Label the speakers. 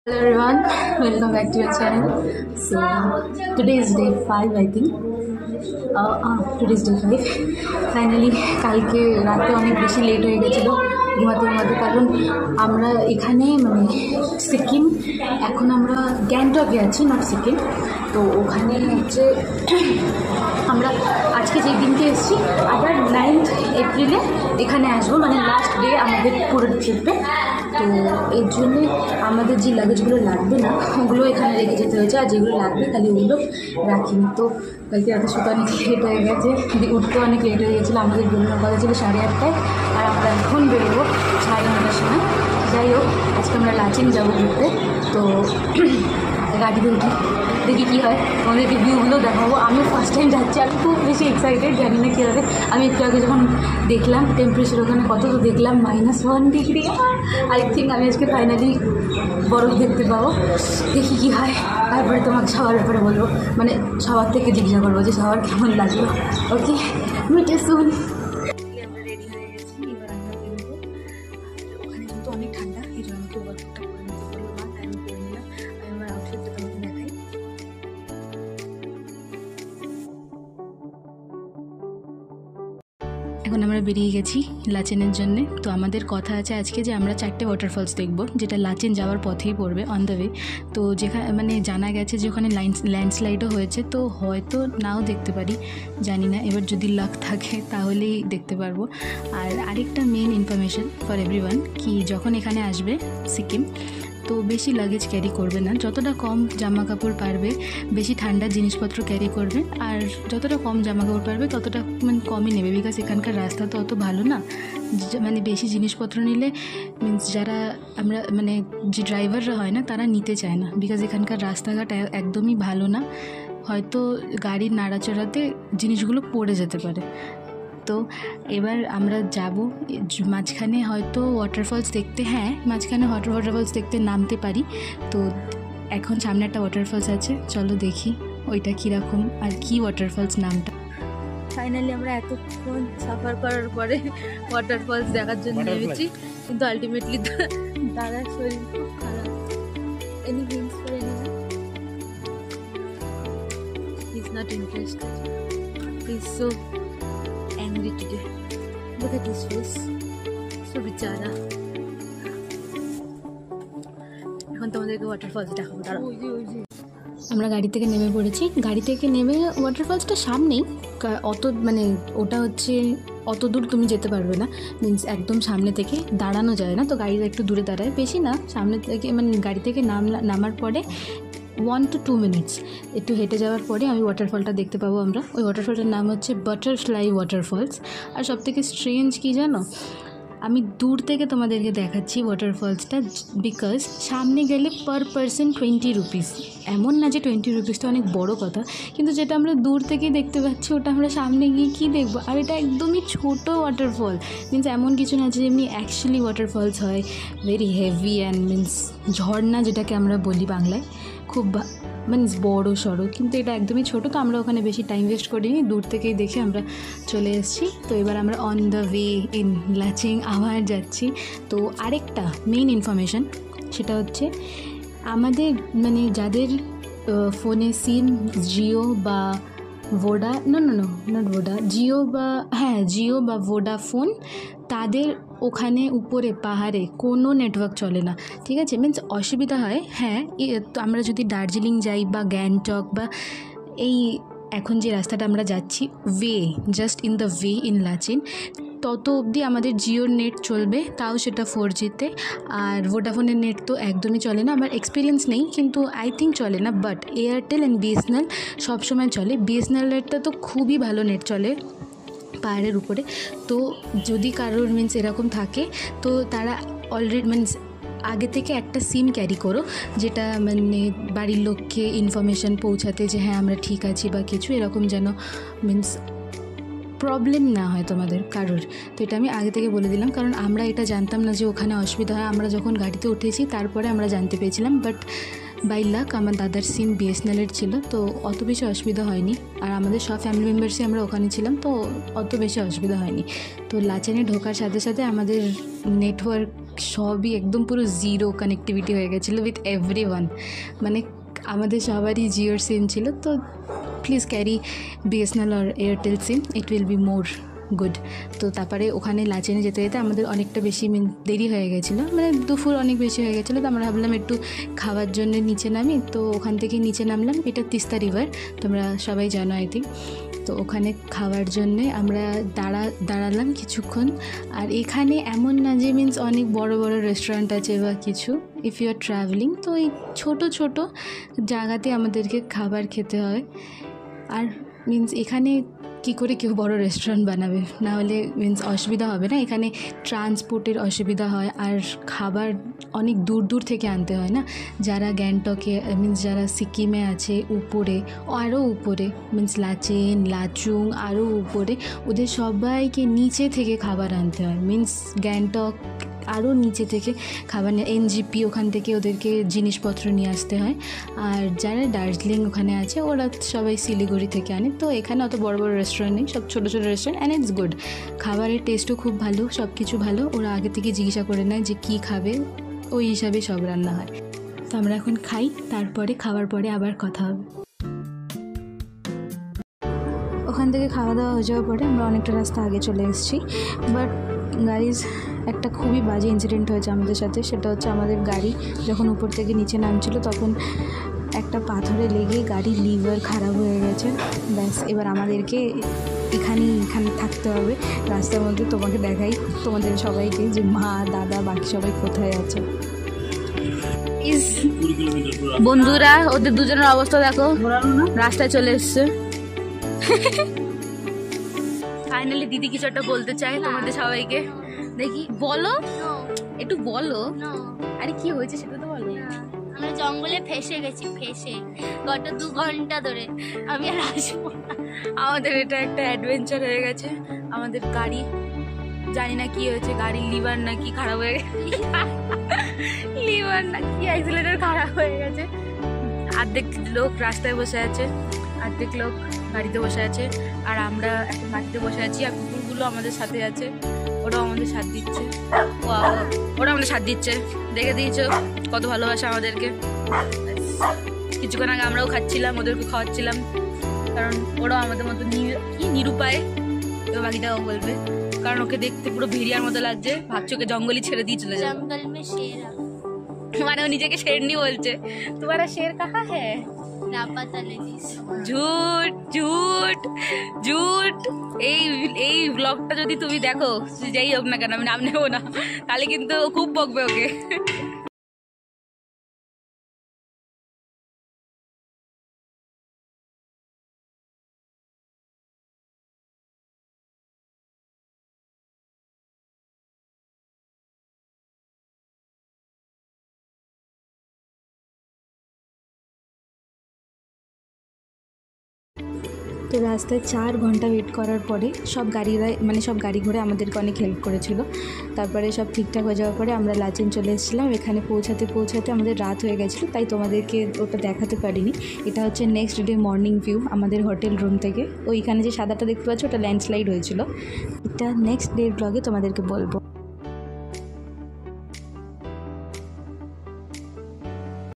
Speaker 1: Hello everyone, welcome back to your channel. So today is day 5 I think. Today is day 5. Finally কালকে রাতে অনেক বেশি late হয়ে গেছিলো ঘুমাতে কারণ আমরা এখানে মানে সিকিম এখন আমরা গ্যাংটকে আছি, নট সিকিম। তো ওখানে হচ্ছে আমরা আজকে যে দিনকে এসেছি আবার 9th এপ্রিলে এখানে আসবো, মানে লাস্ট ডে আমাদের পুরো ট্রিপে। তো এর জন্যে আমাদের যে লাগেজগুলো লাগবে না ওগুলো এখানে রেখে যেতে হয়েছে, আর যেগুলো লাগবে খালি ওগুলো রাখিনি। তো কালকে রাতে শুতে অনেক লেট হয়ে গেছে, উঠতে অনেক লেট হয়ে গেছিলো। আমাদের বেরোনোর কথা ছিল 8:30টায়, আর আমরা এখন বেরোবো 9:30টার সময়। যাই হোক, আজকে আমরা লাচেন যাবো ঘুরতে। তো গাড়িতে উঠি, দেখি কী হয়, আমাদেরকে ভিউগুলো দেখাবো। আমি ফার্স্ট টাইম যাচ্ছি, আমি খুব বেশি এক্সাইটেড, জানি না কী হবে। আমি একটু আগে যখন দেখলাম টেম্পারেচার ওখানে কত, তো দেখলাম -1 ডিগ্রি। আই থিঙ্ক আমি আজকে ফাইনালি বরফ দেখতে পাবো। দেখি কী হয়, তারপরে তোমাকে সবার ব্যাপারে বলবো, মানে সবার থেকে জিজ্ঞাসা করবো যে সবার কেমন লাগলো। ওকে, মিটে শুন। আমরা রেডি হয়ে গেছি, এবার আমরা বেরোবো। ওখানে কিন্তু অনেক ঠান্ডা, এই জন্য আমাকে বরফটা করে নিতে পারলো না, তাই আমি করে নিলাম। আমি আমার আউটফিটটা তোমাকে দেখাই। এখন আমরা বেরিয়ে গেছি লাচেনের জন্য। তো আমাদের কথা আছে আজকে যে আমরা 4টে ওয়াটারফলস দেখব, যেটা লাচেন যাওয়ার পথেই পড়বে, অন দ্য ওয়ে। তো যেখানে মানে জানা গেছে যে ওখানে ল্যান্ডস্লাইডও হয়েছে, তো হয়তো নাও দেখতে পারি, জানি না। এবার যদি লাক থাকে তাহলেই দেখতে পারবো। আর আরেকটা মেন ইনফরমেশন ফর এভরিওয়ান, কি যখন এখানে আসবে সিকিম, তো বেশি লাগেজ ক্যারি করবে না, যতটা কম জামা কাপড় পারবে, বেশি ঠান্ডার জিনিসপত্র ক্যারি করবে, আর যতটা কম জামা কাপড় পারবে ততটা মানে কমই নেবে। বিকজ এখানকার রাস্তা তো অত ভালো না, মানে বেশি জিনিসপত্র নিলে মিন্স যারা আমরা মানে যে ড্রাইভাররা হয় না তারা নিতে চায় না, বিকজ এখানকার রাস্তাঘাট একদমই ভালো না। হয়তো গাড়ির নাড়াচড়াতে জিনিসগুলো পড়ে যেতে পারে। তো এবার আমরা যাব, মাঝখানে হয়তো ওয়াটারফলস দেখতে, মাঝখানে ওয়াটারফলস দেখতে নামতে পারি। তো এখন সামনে একটা ওয়াটারফলস আছে, চলো দেখি ওইটা কীরকম আর কি ওয়াটারফলস নামটা। ফাইনালি আমরা এতক্ষণ সাফার করার পরে ওয়াটারফলস দেখার জন্য নেমেছি, কিন্তু আলটিমেটলি দাদার শরীর খুব খারাপ। Any hints for anyone? He is not interested, he is so angry today. Look at his face. So bichara. এখন তোমাদেরকে ওয়াটারফলস দেখাবো, দাঁড়াও। আমরা গাড়ি থেকে নেমে পড়েছি। গাড়ি থেকে নেমে ওয়াটারফলসটা সামনেই, অত মানে ওটা হচ্ছে অত দূর তুমি যেতে পারবে না, মিন্স একদম সামনে থেকে দাঁড়ানো যায় না। তো গাড়িটা একটু দূরে দাঁড়ায়, বেশি না, সামনে থেকে মানে গাড়ি থেকে নামার পরে 1 to 2 মিনিটস একটু হেঁটে যাওয়ার পরে আমি ওয়াটারফলটা দেখতে পাবো। আমরা ওই ওয়াটারফলটার নাম হচ্ছে বাটারফ্লাই ওয়াটারফলস। আর সবথেকে স্ট্রেঞ্জ কী জানো, আমি দূর থেকে তোমাদেরকে দেখাচ্ছি ওয়াটারফলসটা, বিকজ সামনে গেলে পার পারসন 20 রুপিস। এমন না যে 20 রুপিস তো অনেক বড় কথা, কিন্তু যেটা আমরা দূর থেকেই দেখতে পাচ্ছি ওটা আমরা সামনে গিয়ে কী দেখবো। আর এটা একদমই ছোটো ওয়াটারফল, মিন্স এমন কিছু না যে এমনি অ্যাকচুয়ালি ওয়াটারফলস হয় ভেরি হেভি অ্যান্ড মিন্স ঝর্ণা যেটাকে আমরা বলি বাংলায়, খুব মিন্স বড় সড়ো, কিন্তু এটা একদমই ছোটো। তো আমরা ওখানে বেশি টাইম ওয়েস্ট করিনি, দূর থেকেই দেখে আমরা চলে এসেছি। তো এবার আমরা on the way in Lachen আবার যাচ্ছি। তো আরেকটা মেইন ইনফরমেশান, সেটা হচ্ছে আমাদের মানে যাদের ফোনে সিম জিও বা ভোডা, নট ভোডা, জিও বা ভোডাফোন, তাদের ওখানে উপরে পাহাড়ে কোনো নেটওয়ার্ক চলে না, ঠিক আছে? মিন্স অসুবিধা হয়। তো আমরা যদি দার্জিলিং যাই বা গ্যাংটক বা এই এখন যে রাস্তাটা আমরা যাচ্ছি, just in the way in Lachen, তত অবধি আমাদের জিওর নেট চলবে, তাও সেটা 4Gতে। আর ভোডাফোনের নেট তো একদমই চলে না, আমার এক্সপিরিয়েন্স নেই, কিন্তু আই থিঙ্ক চলে না। বাট এয়ারটেল অ্যান্ড বিএসএনএল সবসময় চলে। বিএসএনএলেরটা তো খুবই ভালো নেট চলে পাহাড়ের উপরে। তো যদি কারোর মিন্স এরকম থাকে, তো তারা অলরেডি মিন্স আগে থেকে একটা সিম ক্যারি করো, যেটা মানে বাড়ির লোককে ইনফরমেশান পৌঁছাতে যে হ্যাঁ আমরা ঠিক আছি বা কিছু এরকম, যেন মিন্স প্রবলেম না হয় তোমাদের কারোর। তো এটা আমি আগে থেকে বলে দিলাম, কারণ আমরা এটা জানতাম না যে ওখানে অসুবিধা হয়। আমরা যখন গাড়িতে উঠেছি তারপরে আমরা জানতে পেরেছিলাম। বাট বাই লাক আমার দাদার সিম বিএসএনএলের ছিল, তো অত বেশি অসুবিধা হয়নি। আর আমাদের সব ফ্যামিলি মেম্বার্সই আমরা ওখানে ছিলাম, তো অত বেশি অসুবিধা হয়নি। তো লাচেনে ঢোকার সাথে সাথে আমাদের নেটওয়ার্ক সবই একদম পুরো জিরো কানেক্টিভিটি হয়ে গেছিলো উইথ এভরিওয়ান। মানে আমাদের সবারই জিওর সিম ছিল। তো প্লিজ ক্যারি বিএসএনএল আর Airtel SIM, it will be more good. তো তারপরে ওখানে লাচেনে যেতে যেতে আমাদের অনেকটা বেশি দেরি হয়ে গেছিলো, মানে দুপুর অনেক বেশি হয়ে গেছিলো। তো আমরা ভাবলাম একটু খাওয়ার জন্য নিচে নামি। তো ওখান থেকে নিচে নামলাম, এটা তিস্তা রিভার, তোমরা সবাই জানো আই থিঙ্ক। তো ওখানে খাওয়ার জন্যে আমরা দাঁড়ালাম কিছুক্ষণ। আর এখানে এমন না যে মিন্স অনেক বড় বড় রেস্টুরেন্ট আছে বা কিছু, ইফ ইউ আর ট্রাভেলিং তো এই ছোটো ছোটো জায়গাতে আমাদেরকে খাবার খেতে হয়। আর মিন্স এখানে কী করে কেউ বড় রেস্টুরেন্ট বানাবে, না হলে মিন্স অসুবিধা হবে না। এখানে ট্রান্সপোর্টের অসুবিধা হয়, আর খাবার অনেক দূর দূর থেকে আনতে হয় না। যারা গ্যাংটকে মিন্স যারা সিকিমে আছে উপরে, আরও উপরে মিন্স লাচেন, লাচুং আরও উপরে, ওদের সবাইকে নিচে থেকে খাবার আনতে হয়। মিন্স গ্যাংটক আরও নিচে থেকে খাবার নিয়ে এনজিপি ওখান থেকে ওদেরকে জিনিসপত্র নিয়ে আসতে হয়। আর যারা দার্জিলিং ওখানে আছে ওরা সবাই শিলিগুড়ি থেকে আনে। তো এখানে অত বড় বড় রেস্টুরেন্ট নেই, সব ছোটো ছোটো রেস্টুরেন্ট, অ্যান্ড ইটস গুড। খাবারের টেস্টও খুব ভালো, সব কিছু ভালো। ওরা আগে থেকে জিজ্ঞাসা করে নেয় যে কী খাবে, ওই হিসাবে সব রান্না হয়। তো আমরা এখন খাই, তারপরে খাওয়ার পরে আবার কথা হবে। ওখান থেকে খাওয়া দাওয়া হয়ে যাওয়ার পরে আমরা অনেকটা রাস্তা আগে চলে এসেছি। বাট গাড়িজ একটা খুবই বাজে ইনসিডেন্ট হয়েছে আমাদের সাথে। সেটা হচ্ছে আমাদের গাড়ি যখন উপর থেকে নিচে নামছিল তখন একটা পাথরে লেগে গাড়ির লিভার খারাপ হয়ে গেছে। ব্যাস, এবার আমাদেরকে এখানে থাকতে হবে রাস্তার মধ্যে। তোমাকে দেখাই তোমাদের সবাইকে যে মা, দাদা, বাকি সবাই কোথায় আছে। বন্ধুরা ওদের দুজনের অবস্থা দেখো, রাস্তায় চলে এসছে। ফাইনালি দিদি কিছু একটা বলতে চাই তোমাদের সবাইকে। দেখি বলো, একটু বলো। আরে কি হয়েছে সেটা তো বলো।
Speaker 2: আমরা জঙ্গলে ফেসে গেছি, গত 2 ঘন্টা ধরে। আমি আর আসবো না।
Speaker 1: আমাদের এটা একটা অ্যাডভেঞ্চার হয়ে গেছে। আমাদের গাড়ি জানি না কি হয়েছে, গাড়ির লিভার না কি খারাপ হয়ে গেছে, লিভার না কি অ্যাক্সিলারেটর খারাপ হয়ে গেছে। অর্ধেক লোক রাস্তায় বসে আছে, অর্ধেক লোক গাড়িতে বসে আছে, আর আমরা এখন মাটিতে বসে আছি। আর কুকুরগুলো আমাদের সাথে আছে, ওরাও আমাদের সাথ দিচ্ছে। ওরা আমাদের সাথ দিচ্ছে, দেখে দিয়েছো কত ভালোবাসা আমাদেরকে। কিছুক্ষণ আগে আমরাও খাচ্ছিলাম, ওদেরকে খাওয়াচ্ছিলাম, কারণ ওরাও আমাদের মতো নিরুপায়। এবার বাকিটাও বলবে, কারণ ওকে দেখতে পুরো ভেড়িয়ার মতো লাগছে। ভাবছি ওকে জঙ্গলই ছেড়ে দিয়ে চলে যাবে।
Speaker 2: জঙ্গল মে শের,
Speaker 1: মানে ও নিজেকে শেরনি বলছে। তোমারা শের কাহা হ্যাঁ? ঝুট ঝুট ঝুট। এই ব্লগটা যদি তুমি দেখো, যাই হোক না কেন, আমি নাম নেবো না, তাহলে কিন্তু খুব বকবে ওকে। তো রাস্তায় 4 ঘন্টা ওয়েট করার পরে সব গাড়ি ঘোড়ে আমাদেরকে অনেক হেল্প করেছিল। তারপরে সব ঠিকঠাক হয়ে যাওয়ার পরে আমরা লাচেন চলে এসেছিলাম। এখানে পৌঁছাতে আমাদের রাত হয়ে গেছিলো, তাই তোমাদেরকে ওটা দেখাতে পারিনি। এটা হচ্ছে নেক্সট ডে মর্নিং ভিউ আমাদের হোটেল রুম থেকে। ওইখানে যে সাদাটা দেখতে পাচ্ছ ওটা ল্যান্ডস্লাইড হয়েছিল। এটা নেক্সট ডে ব্লগে তোমাদেরকে বলবো।